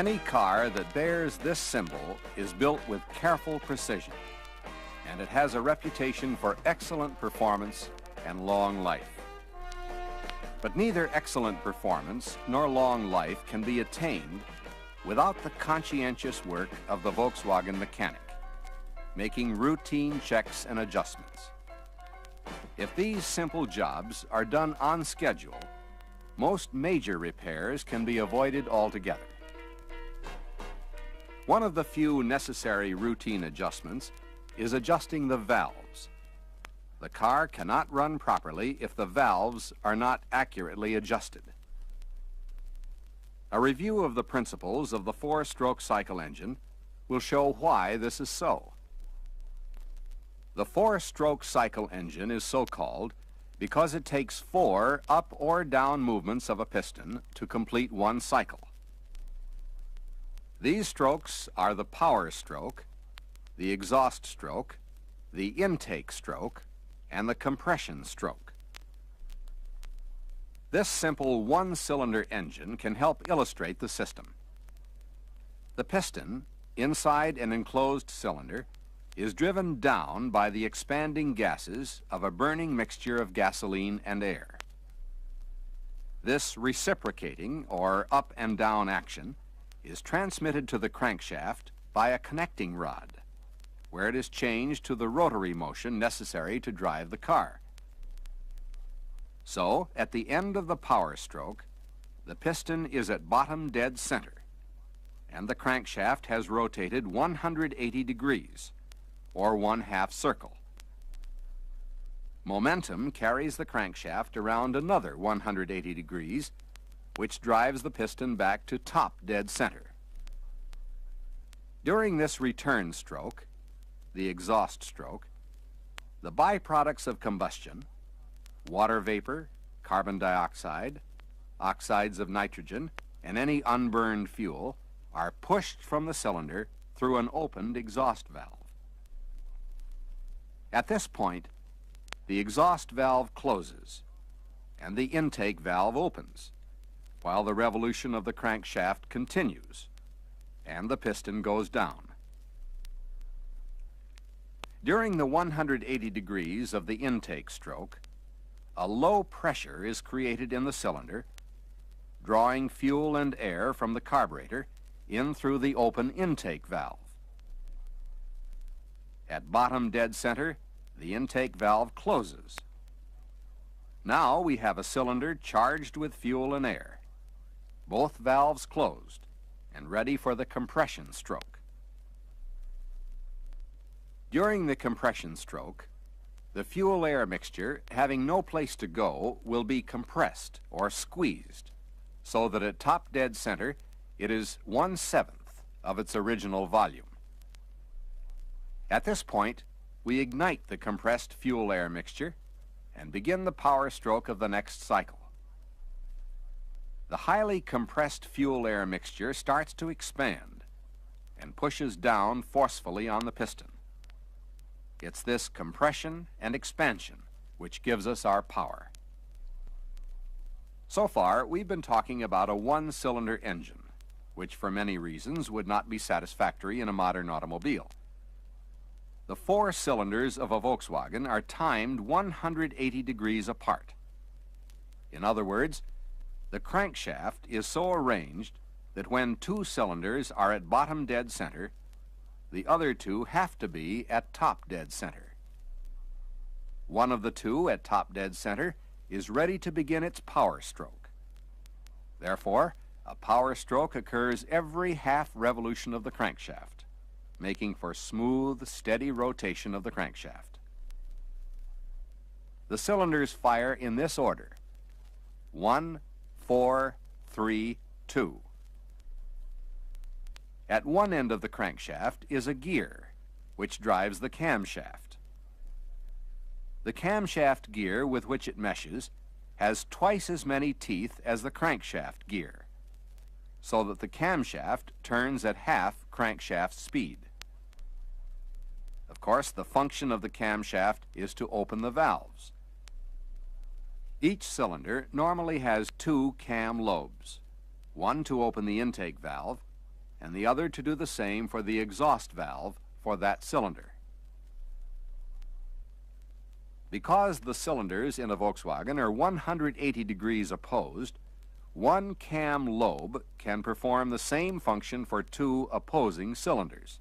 Any car that bears this symbol is built with careful precision, and it has a reputation for excellent performance and long life. But neither excellent performance nor long life can be attained without the conscientious work of the Volkswagen mechanic, making routine checks and adjustments. If these simple jobs are done on schedule, most major repairs can be avoided altogether. One of the few necessary routine adjustments is adjusting the valves. The car cannot run properly if the valves are not accurately adjusted. A review of the principles of the four-stroke cycle engine will show why this is so. The four-stroke cycle engine is so called because it takes 4 up or down movements of a piston to complete one cycle. These strokes are the power stroke, the exhaust stroke, the intake stroke, and the compression stroke. This simple one-cylinder engine can help illustrate the system. The piston, inside an enclosed cylinder, is driven down by the expanding gases of a burning mixture of gasoline and air. This reciprocating, or up and down action, is transmitted to the crankshaft by a connecting rod, where it is changed to the rotary motion necessary to drive the car. So, at the end of the power stroke, the piston is at bottom dead center, and the crankshaft has rotated 180 degrees, or 1/2 circle. Momentum carries the crankshaft around another 180 degrees, which drives the piston back to top dead center. During this return stroke, the exhaust stroke, the byproducts of combustion, water vapor, carbon dioxide, oxides of nitrogen, and any unburned fuel are pushed from the cylinder through an opened exhaust valve. At this point, the exhaust valve closes and the intake valve opens, while the revolution of the crankshaft continues and the piston goes down. During the 180 degrees of the intake stroke, a low pressure is created in the cylinder, drawing fuel and air from the carburetor in through the open intake valve. At bottom dead center, the intake valve closes. Now we have a cylinder charged with fuel and air, both valves closed and ready for the compression stroke. During the compression stroke, the fuel-air mixture, having no place to go, will be compressed or squeezed so that at top dead center it is 1/7 of its original volume. At this point, we ignite the compressed fuel-air mixture and begin the power stroke of the next cycle. The highly compressed fuel-air mixture starts to expand and pushes down forcefully on the piston. It's this compression and expansion which gives us our power. So far, we've been talking about a one-cylinder engine, which for many reasons would not be satisfactory in a modern automobile. The 4 cylinders of a Volkswagen are timed 180 degrees apart. In other words, the crankshaft is so arranged that when 2 cylinders are at bottom dead center, the other 2 have to be at top dead center. One of the 2 at top dead center is ready to begin its power stroke. Therefore, a power stroke occurs every half revolution of the crankshaft, making for smooth, steady rotation of the crankshaft. The cylinders fire in this order: 1, 4, 3, 2. At one end of the crankshaft is a gear, which drives the camshaft. The camshaft gear with which it meshes has twice as many teeth as the crankshaft gear, so that the camshaft turns at half crankshaft speed. Of course, the function of the camshaft is to open the valves. Each cylinder normally has 2 cam lobes, one to open the intake valve and the other to do the same for the exhaust valve for that cylinder. Because the cylinders in a Volkswagen are 180 degrees opposed, one cam lobe can perform the same function for two opposing cylinders.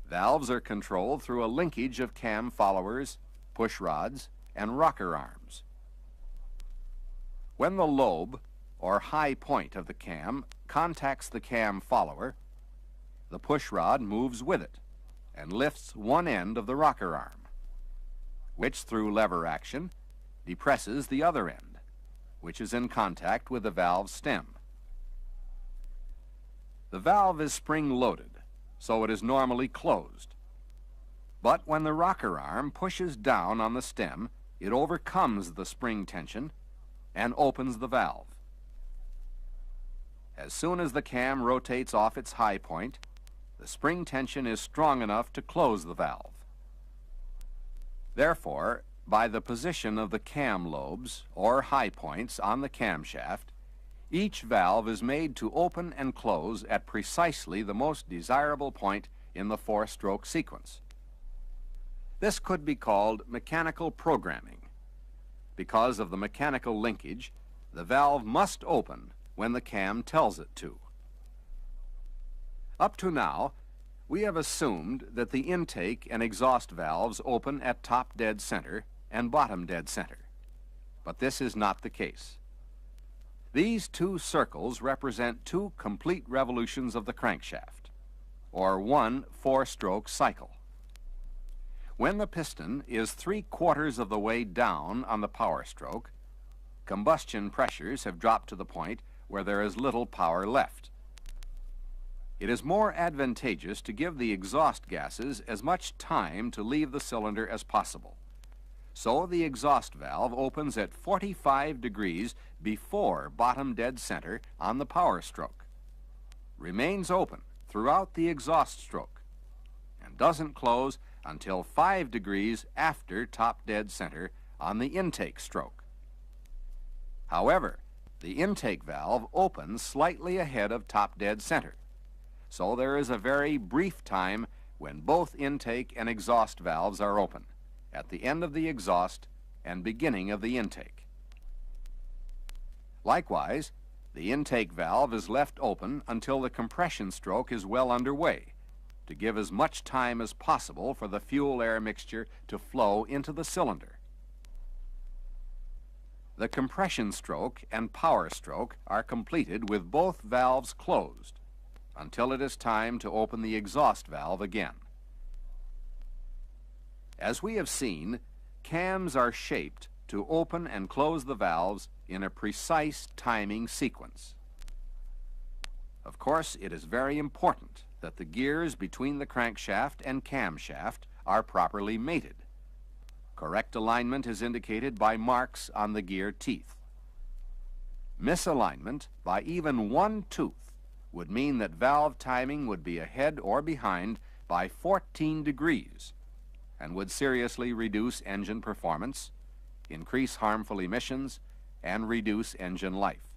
Valves are controlled through a linkage of cam followers, push rods, and rocker arms. When the lobe, or high point of the cam, contacts the cam follower, the push rod moves with it and lifts one end of the rocker arm, which through lever action depresses the other end, which is in contact with the valve stem. The valve is spring-loaded, so it is normally closed. But when the rocker arm pushes down on the stem, it overcomes the spring tension and opens the valve. As soon as the cam rotates off its high point, the spring tension is strong enough to close the valve. Therefore, by the position of the cam lobes, or high points, on the camshaft, each valve is made to open and close at precisely the most desirable point in the four-stroke sequence. This could be called mechanical programming. Because of the mechanical linkage, the valve must open when the cam tells it to. Up to now, we have assumed that the intake and exhaust valves open at top dead center and bottom dead center, but this is not the case. These two circles represent two complete revolutions of the crankshaft, or one four-stroke cycle. When the piston is 3/4 of the way down on the power stroke, combustion pressures have dropped to the point where there is little power left. It is more advantageous to give the exhaust gases as much time to leave the cylinder as possible. So the exhaust valve opens at 45 degrees before bottom dead center on the power stroke, remains open throughout the exhaust stroke, and doesn't close until 5 degrees after top dead center on the intake stroke. However, the intake valve opens slightly ahead of top dead center, so there is a very brief time when both intake and exhaust valves are open, at the end of the exhaust and beginning of the intake. Likewise, the intake valve is left open until the compression stroke is well underway, to give as much time as possible for the fuel-air mixture to flow into the cylinder. The compression stroke and power stroke are completed with both valves closed until it is time to open the exhaust valve again. As we have seen, cams are shaped to open and close the valves in a precise timing sequence. Of course, it is very important that the gears between the crankshaft and camshaft are properly mated. Correct alignment is indicated by marks on the gear teeth. Misalignment by even one tooth would mean that valve timing would be ahead or behind by 14 degrees and would seriously reduce engine performance, increase harmful emissions, and reduce engine life.